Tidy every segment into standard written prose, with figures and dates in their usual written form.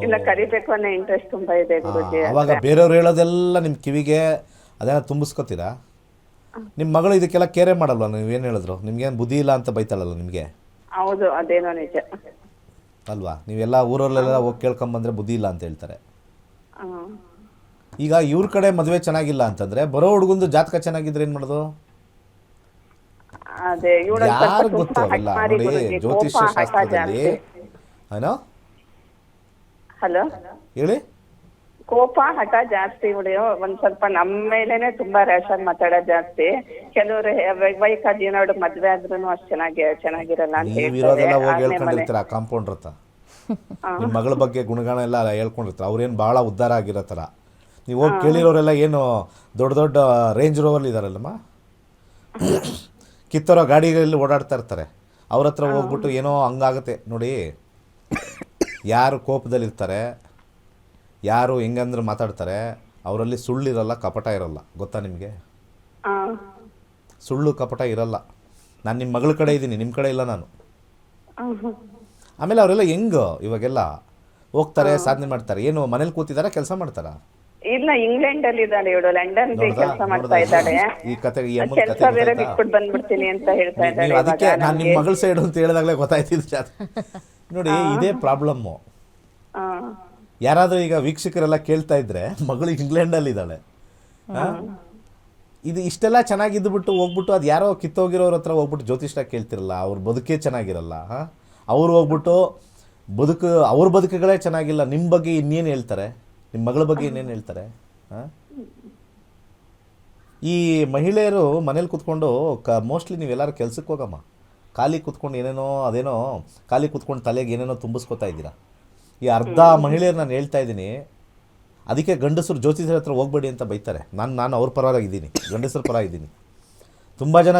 ಇಲ್ಲ ಕರಿಬೇಕು ಅನ್ನೋ ಇಂಟ್ರೆಸ್ಟ್ ತುಂಬಾ ಇದೆ ಗುರುಜಿ. ಅವಾಗ ಬೇರೆಯವ್ರು ಹೇಳೋದೆಲ್ಲ ನಿಮ್ಮ ಕಿವಿಗೆ ಅದೇನೋ ತುಂಬಿಸ್ಕೊತೀರಾ? ನಿಮ್ಮ ಮಗಳು ಇದಕ್ಕೆಲ್ಲ ಕೇರೆ ಮಾಡಲ್ವ? ನೀವೇನು ಹೇಳಿದ್ರು ನಿಮ್ಗೇನು ಬುದ್ಧಿ ಇಲ್ಲ ಅಂತ ಬೈತಾಳಲ್ಲ ನಿಮಗೆ? ಹೌದು, ಅದೇನೋ ನಿಜ ಅಲ್ವಾ? ನೀವೆಲ್ಲ ಊರಲ್ಲೆಲ್ಲ ಹೋಗಿ ಕೇಳ್ಕೊಂಬಂದ್ರೆ ಬುದ್ಧಿ ಇಲ್ಲ ಅಂತ ಹೇಳ್ತಾರೆ. ಹ್ಮ್. ಈಗ ಇವ್ರ ಕಡೆ ಮದುವೆ ಚೆನ್ನಾಗಿಲ್ಲ ಅಂತಂದರೆ ಬರೋ ಹುಡುಗಂದು ಜಾತಕ ಚೆನ್ನಾಗಿದ್ರೆ ಏನು ಮಾಡೋದು? ಅದೇ ಇವಳೊಂದ್ ಸ್ವಲ್ಪ ಯಾರು ತುಂಬಾ ಗೊತ್ತು ಹಠ ಅವೆಲ್ಲ ಮಾರಿ ನೋಡಿ. ಗುರೂಜಿ, ಜ್ಯೋತಿಷ್ಯ ಕೋಪ, ಹಠ ಶಾಸ್ತ್ರದಲ್ಲಿ ಜಾಸ್ತಿ. ಏನೋ ಹಲೋ, ಹೇಳಿ. ಕೋಪ ಹಠ ಜಾಸ್ತಿ ಇವಳು. ಒಂದ್ ಸ್ವಲ್ಪ ನಮ್ಮ ಮೇಲೇನೆ ತುಂಬಾ ರ್ಯಾಶ್ ಆಗಿ ಮಾತಾಡೋದು ಜಾಸ್ತಿ. ಕೆಲವರು ವೈಕಾದಿ ನೋಡು ಮದ್ವೆ ಆದ್ರೂ ಅಷ್ಟು ಚೆನ್ನಾಗಿರಲ್ಲ ಅಂತ ಹೇಳ್ತಾರೆ. ನೀವಿರೋದೆಲ್ಲ ಹೋಗಿ ಆರನೇ ಮನೆ. ಹೇಳ್ಕೊಂಡಿರ್ತೀರ ಕಾಂಪೌಂಡ್ರ್ ಹತ್ರ. ನಿಮ್ಮ ಮಗಳ ಬಗ್ಗೆ ಗುಣಗಾನ ಎಲ್ಲ ಹೇಳ್ಕೊಂಡಿರ್ತಾರೆ. ಅವ್ರೇನು ಭಾಳ ಉದ್ಧಾರ ಆಗಿರೋ ಥರ. ನೀವು ಹೋಗಿ ಕೇಳಿರೋರೆಲ್ಲ ಏನು ದೊಡ್ಡ ದೊಡ್ಡ ರೇಂಜ್ ರೋವಲ್ಲಿ ಇದ್ದಾರಲ್ಲಮ್ಮ, ಕಿತ್ತರೋ ಗಾಡಿಗಳಲ್ಲಿ ಓಡಾಡ್ತಾ ಇರ್ತಾರೆ. ಅವ್ರ ಹತ್ರ ಹೋಗ್ಬಿಟ್ಟು ಏನೋ ಹಂಗಾಗುತ್ತೆ ನೋಡಿ. ಯಾರು ಕೋಪದಲ್ಲಿರ್ತಾರೆ, ಯಾರು ಹೆಂಗಂದ್ರೆ ಮಾತಾಡ್ತಾರೆ, ಅವರಲ್ಲಿ ಸುಳ್ಳಿರಲ್ಲ, ಕಪಟ ಇರಲ್ಲ. ಗೊತ್ತಾ ನಿಮಗೆ? ಸುಳ್ಳು ಕಪಟ ಇರಲ್ಲ. ನಾನು ನಿಮ್ಮ ಮಗಳ ಕಡೆ ಇದ್ದೀನಿ, ನಿಮ್ಮ ಕಡೆ ಇಲ್ಲ ನಾನು. ಆಮೇಲೆ ಅವರೆಲ್ಲ ಹೆಂಗೆ ಇವಾಗೆಲ್ಲ ಹೋಗ್ತಾರೆ, ಸಾಧನೆ ಮಾಡ್ತಾರೆ. ಏನು ಮನೇಲಿ ಕೂತಿದಾರ, ಕೆಲಸ ಮಾಡ್ತಾರಾ? ಇಲ್ಲ, ಇಂಗ್ಲೆಂಡ್ ಅಲ್ಲಿ ಇದ್ದಾಳೆ ಇವಳು, ಲಂಡನ್ ಕೆಲಸ ಮಾಡ್ತಾ ಇದ್ದಾಳೆ. ಈ ಕತೆ ಈ ಅಮ್ಮನ ಕೆಲಸ ಕತೆ ಬೇರೆ ಗೊತ್ತಾಯ್ತಾ? ಬಿಟ್ಬಿಟ್ಟು ಬಂದ್ಬಿಡ್ತೀನಿ ಅಂತ ಹೇಳ್ತಾ ಇದ್ದಾಳೆ. ನೀವು ಅದಕ್ಕೆ ಇವಾಗ ನಾನು ನಿಮ್ಮ ನಮ್ಗೆ. ಮಗಳ ಸೈಡು ಅಂತ ಹೇಳಿದಾಗಲೇ ಗೊತ್ತಾಯ್ತಿದ್ದು. ನೋಡಿ, ಇದೇ ಪ್ರಾಬ್ಲಮ್ಮು. ಯಾರಾದರೂ ಈಗ ವೀಕ್ಷಕರೆಲ್ಲ ಕೇಳ್ತಾ ಇದ್ರೆ ಮಗಳು ಇಂಗ್ಲೆಂಡಲ್ಲಿದ್ದಾಳೆ, ಇದು ಇಷ್ಟೆಲ್ಲ ಚೆನ್ನಾಗಿದ್ದುಬಿಟ್ಟು ಹೋಗ್ಬಿಟ್ಟು ಅದು ಯಾರೋ ಕಿತ್ತೋಗಿರೋರ ಹತ್ರ ಹೋಗ್ಬಿಟ್ಟು ಜ್ಯೋತಿಷ್ಯ ಕೇಳ್ತಿರಲ್ಲ. ಅವ್ರ ಬದುಕೇ ಚೆನ್ನಾಗಿರಲ್ಲ. ಅವ್ರು ಹೋಗ್ಬಿಟ್ಟು ಅವ್ರ ಬದುಕುಗಳೇ ಚೆನ್ನಾಗಿಲ್ಲ. ನಿಮ್ಮ ಬಗ್ಗೆ ಇನ್ನೇನು ಹೇಳ್ತಾರೆ? ನಿಮ್ಮ ಮಗಳ ಬಗ್ಗೆ ಇನ್ನೇನು ಹೇಳ್ತಾರೆ? ಈ ಮಹಿಳೆಯರು ಮನೇಲಿ ಕೂತ್ಕೊಂಡು ಮೋಸ್ಟ್ಲಿ ನೀವೆಲ್ಲರೂ ಕೆಲ್ಸಕ್ಕೆ ಹೋಗಮ್ಮ, ಖಾಲಿ ಕೂತ್ಕೊಂಡು ಏನೇನೋ ಅದೇನೋ ಖಾಲಿ ಕೂತ್ಕೊಂಡು ತಲೆಗೆ ಏನೇನೋ ತುಂಬಿಸ್ಕೊತಾ ಇದ್ದೀರಾ. ಈ ಅರ್ಧ ಮಹಿಳೆಯರು ನಾನು ಹೇಳ್ತಾ ಇದ್ದೀನಿ. ಅದಕ್ಕೆ ಗಂಡಸರು ಜ್ಯೋತಿಷರ ಹತ್ರ ಹೋಗ್ಬೇಡಿ ಅಂತ ಬೈತಾರೆ. ನಾನು ಅವ್ರ ಪರವಾಗಿದ್ದೀನಿ, ಗಂಡಸರ ಪರ ಇದ್ದೀನಿ. ತುಂಬ ಜನ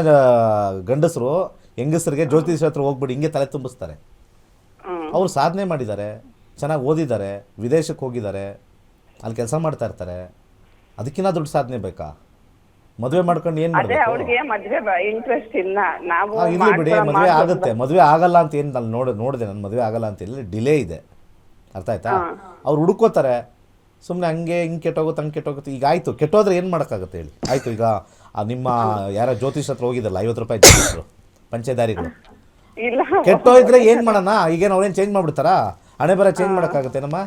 ಗಂಡಸರು ಹೆಂಗಸರಿಗೆ ಜ್ಯೋತಿಷರ ಹತ್ರ ಹೋಗ್ಬೇಡಿ ಹಿಂಗೆ ತಲೆ ತುಂಬಿಸ್ತಾರೆ. ಅವರು ಸಾಧನೆ ಮಾಡಿದ್ದಾರೆ, ಚೆನ್ನಾಗಿ ಓದಿದ್ದಾರೆ, ವಿದೇಶಕ್ಕೆ ಹೋಗಿದ್ದಾರೆ, ಅಲ್ಲಿ ಕೆಲಸ ಮಾಡ್ತಾ ಇರ್ತಾರೆ. ಅದಕ್ಕಿಂತ ದೊಡ್ಡ ಸಾಧನೆ ಬೇಕಾ? ಮದುವೆ ಮಾಡ್ಕೊಂಡು ಏನು ಅದೇ ಮಾಡಬೇಕು? ಅವ್ರಿಗೆ ಮದ್ವೆ ಇಂಟ್ರೆಸ್ಟ್ ಇಲ್ಲ. ನಾವು ಇರಲಿ ಬಿಡಿ, ಮದುವೆ ಆಗುತ್ತೆ. ಮದುವೆ ಆಗಲ್ಲ ಅಂತ ಏನು ನಾನು ನೋಡಿದೆ. ನನ್ನ ಮದುವೆ ಆಗಲ್ಲ ಅಂತ ಇಲ್ಲಿ ಡಿಲೇ ಇದೆ. ಅರ್ಥ ಆಯ್ತಾ? ಅವ್ರು ಹುಡುಕೋತಾರೆ ಸುಮ್ಮನೆ, ಹಂಗೆ ಹಿಂಗೆ ಕೆಟ್ಟೋಗುತ್ತೆ, ಹಂಗೆ ಕೆಟ್ಟೋಗುತ್ತೆ. ಈಗ ಆಯಿತು, ಕೆಟ್ಟೋದ್ರೆ ಏನು ಮಾಡೋಕ್ಕಾಗುತ್ತೆ ಹೇಳಿ? ಆಯಿತು, ಈಗ ನಿಮ್ಮ ಯಾರೋ ಜ್ಯೋತಿಷ್ ಹತ್ರ ಹೋಗಿದ್ದಲ್ಲ, 50 ರೂಪಾಯಿ ಜ್ಯೋತಿಷರು, ಪಂಚೆದಾರಿಗಳು ಇಲ್ಲ ಕೆಟ್ಟೋಯ್ದ್ರೆ ಏನು ಮಾಡೋಣ? ಈಗೇನು ಅವ್ರೇನು ಚೇಂಜ್ ಮಾಡಿಬಿಡ್ತಾರಾ? ಹಣೆ ಬರ ಚೇಂಜ್ ಮಾಡೋಕ್ಕಾಗುತ್ತೆ ನಮ್ಮ?